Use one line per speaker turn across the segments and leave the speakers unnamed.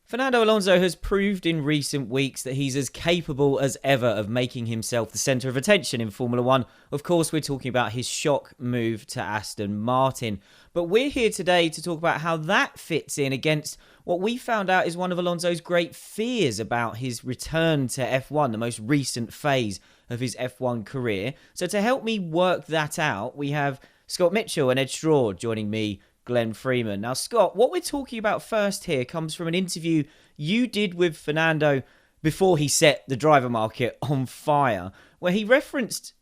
Fernando Alonso has proved in recent weeks that he's as capable as ever of making himself the centre of attention in Formula One. Of course, we're talking about his shock move to Aston Martin. But we're here today to talk about how that fits in against what we found out is one of Alonso's great fears about his return to F1, the most recent phase of his F1 career. So to help me work that out, we have Scott Mitchell and Ed Straw joining me, Glenn Freeman. Now, Scott, what we're talking about first here comes from an interview you did with Fernando before he set the driver market on fire, where he referenced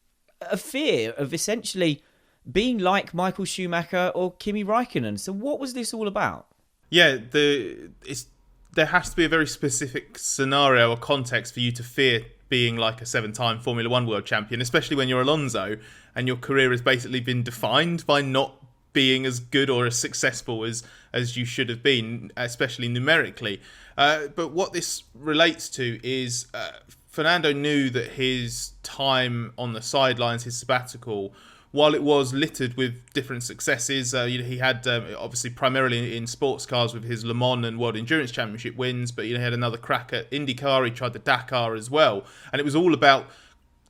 a fear of essentially being like Michael Schumacher or Kimi Raikkonen. So what was this all about?
Yeah, there has to be a very specific scenario or context for you to fear being like a seven-time Formula One world champion, especially when you're Alonso and your career has basically been defined by not being as good or as successful as you should have been, especially numerically. But what this relates to is Fernando knew that his time on the sidelines, his sabbatical, while it was littered with different successes, he had obviously primarily in sports cars with his Le Mans and World Endurance Championship wins, but he had another crack at IndyCar. He tried the Dakar as well, and it was all about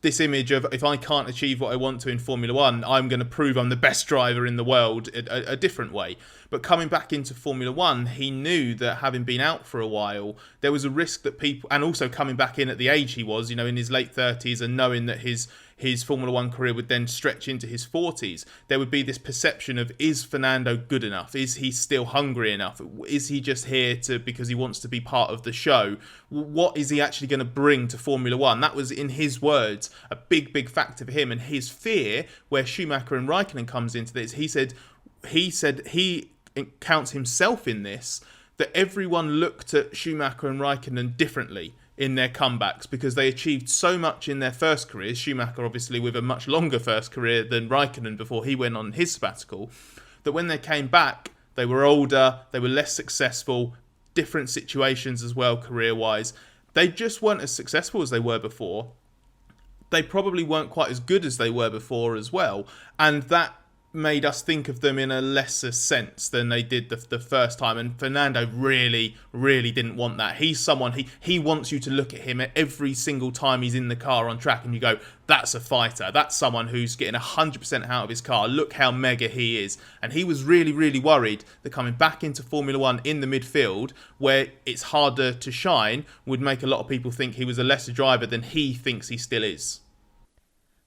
this image of, if I can't achieve what I want to in Formula One, I'm going to prove I'm the best driver in the world a different way. But coming back into Formula One, he knew that having been out for a while, there was a risk that people, and also coming back in at the age he was, in his late 30s, and knowing that his Formula One career would then stretch into his 40s, there would be this perception of, is Fernando good enough? Is he still hungry enough? Is he just here because he wants to be part of the show? What is he actually going to bring to Formula One? That was, in his words, a big, big factor for him. And his fear, where Schumacher and Raikkonen comes into this, he said he counts himself in this, that everyone looked at Schumacher and Raikkonen differently in their comebacks because they achieved so much in their first careers. Schumacher obviously with a much longer first career than Raikkonen before he went on his sabbatical, that when they came back, they were older, they were less successful, different situations as well career-wise. They just weren't as successful as they were before. They probably weren't quite as good as they were before as well. And that made us think of them in a lesser sense than they did the first time. And Fernando really, really didn't want that. He's someone, he wants you to look at him at every single time he's in the car on track and you go, that's a fighter. That's someone who's getting 100% out of his car. Look how mega he is. And he was really, really worried that coming back into Formula One in the midfield, where it's harder to shine, would make a lot of people think he was a lesser driver than he thinks he still is.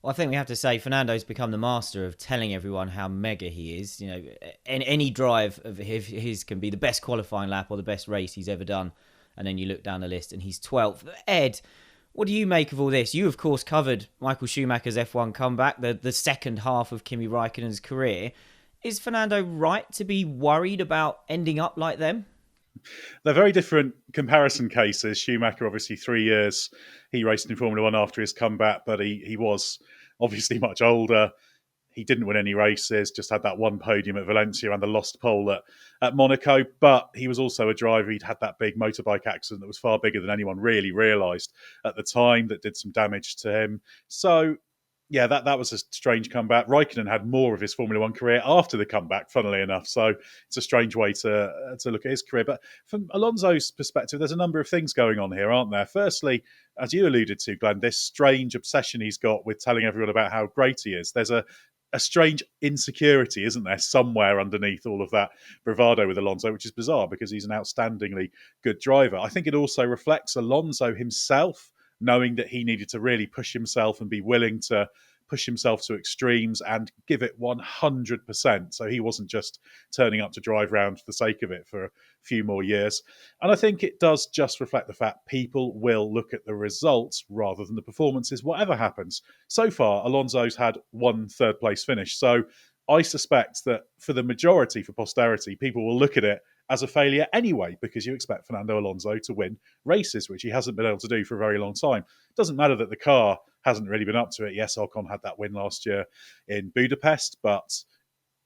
Well, I think we have to say Fernando's become the master of telling everyone how mega he is. Any drive of his can be the best qualifying lap or the best race he's ever done. And then you look down the list and he's 12th. Ed, what do you make of all this? You, of course, covered Michael Schumacher's F1 comeback, the second half of Kimi Raikkonen's career. Is Fernando right to be worried about ending up like them?
They're very different comparison cases. Schumacher, obviously 3 years, he raced in Formula One after his comeback, but he was obviously much older. He didn't win any races, just had that one podium at Valencia and the lost pole at Monaco. But he was also a driver. He'd had that big motorbike accident that was far bigger than anyone really realised at the time, that did some damage to him. So yeah, that was a strange comeback. Raikkonen had more of his Formula One career after the comeback, funnily enough. So it's a strange way to look at his career. But from Alonso's perspective, there's a number of things going on here, aren't there? Firstly, as you alluded to, Glenn, this strange obsession he's got with telling everyone about how great he is. There's a strange insecurity, isn't there, somewhere underneath all of that bravado with Alonso, which is bizarre because he's an outstandingly good driver. I think it also reflects Alonso himself, knowing that he needed to really push himself and be willing to push himself to extremes and give it 100%. So he wasn't just turning up to drive round for the sake of it for a few more years. And I think it does just reflect the fact people will look at the results rather than the performances, whatever happens. So far, Alonso's had one third place finish. So I suspect that for the majority, for posterity, people will look at it as a failure anyway, because you expect Fernando Alonso to win races, which he hasn't been able to do for a very long time. It doesn't matter that the car hasn't really been up to it. Yes, Ocon had that win last year in Budapest, but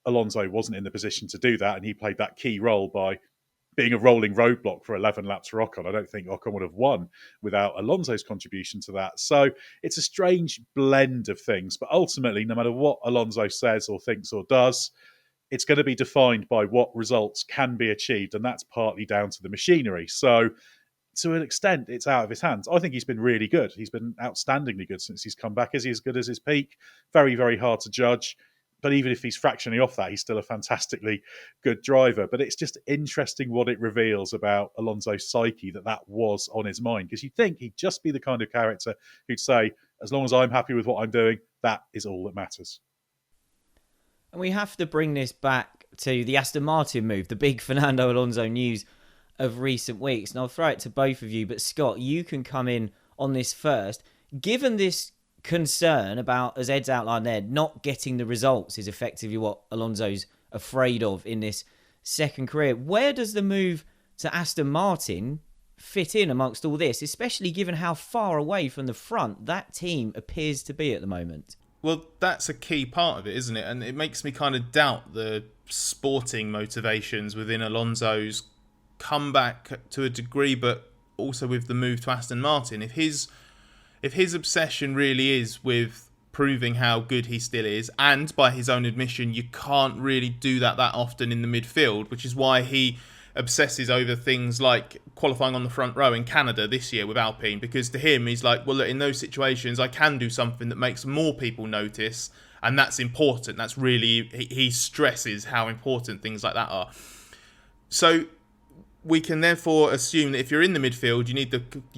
Alonso wasn't in the position to do that, and he played that key role by being a rolling roadblock for 11 laps for Ocon. I don't think Ocon would have won without Alonso's contribution to that. So it's a strange blend of things, but ultimately, no matter what Alonso says or thinks or does, it's going to be defined by what results can be achieved, and that's partly down to the machinery. So to an extent, it's out of his hands. I think he's been really good. He's been outstandingly good since he's come back. Is he as good as his peak? Very, very hard to judge. But even if he's fractionally off that, he's still a fantastically good driver. But it's just interesting what it reveals about Alonso's psyche that was on his mind. Because you'd think he'd just be the kind of character who'd say, as long as I'm happy with what I'm doing, that is all that matters.
And we have to bring this back to the Aston Martin move, the big Fernando Alonso news of recent weeks. And I'll throw it to both of you, but Scott, you can come in on this first. Given this concern about, as Ed's outlined there, not getting the results is effectively what Alonso's afraid of in this second career, where does the move to Aston Martin fit in amongst all this, especially given how far away from the front that team appears to be at the moment?
Well, that's a key part of it, isn't it? And it makes me kind of doubt the sporting motivations within Alonso's comeback to a degree, but also with the move to Aston Martin. If his obsession really is with proving how good he still is, and by his own admission, you can't really do that often in the midfield, which is why he obsesses over things like qualifying on the front row in Canada this year with Alpine, because to him, he's like, well, look, in those situations, I can do something that makes more people notice, and that's important. That's really, he stresses how important things like that are. So we can therefore assume that if you're in the midfield, you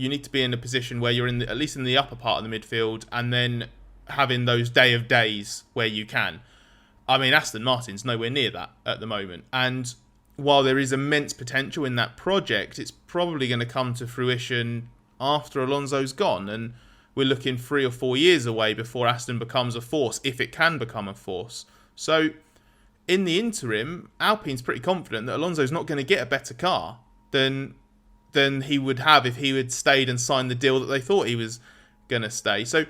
need to be in a position where you're at least in the upper part of the midfield, and then having those day of days where you can. I mean, Aston Martin's nowhere near that at the moment, and while there is immense potential in that project, it's probably going to come to fruition after Alonso's gone, and we're looking 3 or 4 years away before Aston becomes a force, if it can become a force. So in the interim, Alpine's pretty confident that Alonso's not going to get a better car than he would have if he had stayed and signed the deal that they thought he was going to sign. So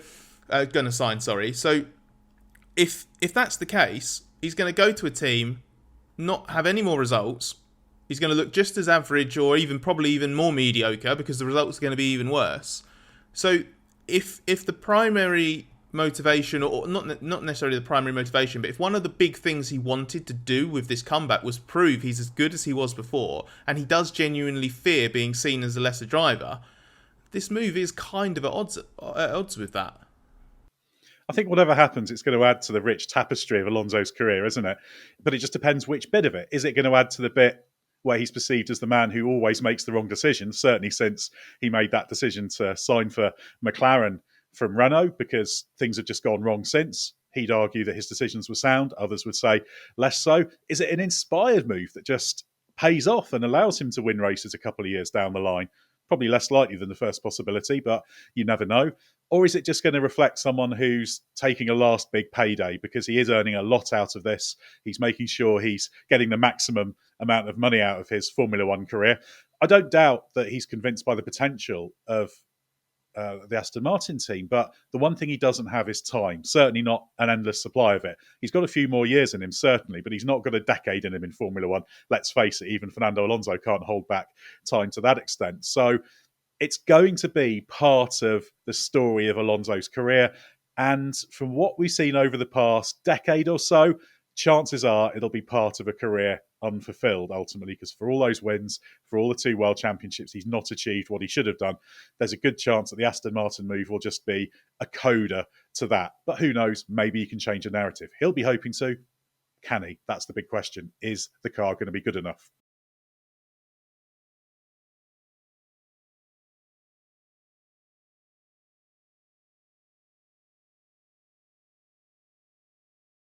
if that's the case, he's going to go to a team, not have any more results. He's going to look just as average, or probably even more mediocre, because the results are going to be even worse. So if the primary motivation, or not necessarily the primary motivation, but if one of the big things he wanted to do with this comeback was prove he's as good as he was before, and he does genuinely fear being seen as a lesser driver, this move is kind of at odds with that.
I think whatever happens, it's going to add to the rich tapestry of Alonso's career, isn't it? But it just depends which bit of it. Is it going to add to the bit where he's perceived as the man who always makes the wrong decision, certainly since he made that decision to sign for McLaren from Renault, because things have just gone wrong since? He'd argue that his decisions were sound. Others would say less so. Is it an inspired move that just pays off and allows him to win races a couple of years down the line? Probably less likely than the first possibility, but you never know. Or is it just going to reflect someone who's taking a last big payday because he is earning a lot out of this? He's making sure he's getting the maximum amount of money out of his Formula One career. I don't doubt that he's convinced by the potential of the Aston Martin team, but the one thing he doesn't have is time. Certainly not an endless supply of it. He's got a few more years in him, certainly, but he's not got a decade in him in Formula One. Let's face it, even Fernando Alonso can't hold back time to that extent. So it's going to be part of the story of Alonso's career. And from what we've seen over the past decade or so, chances are it'll be part of a career unfulfilled ultimately, because for all those wins, for all the 2 World Championships, he's not achieved what he should have done. There's a good chance that the Aston Martin move will just be a coda to that. But who knows? Maybe he can change the narrative. He'll be hoping to. Can he? That's the big question. Is the car going to be good enough?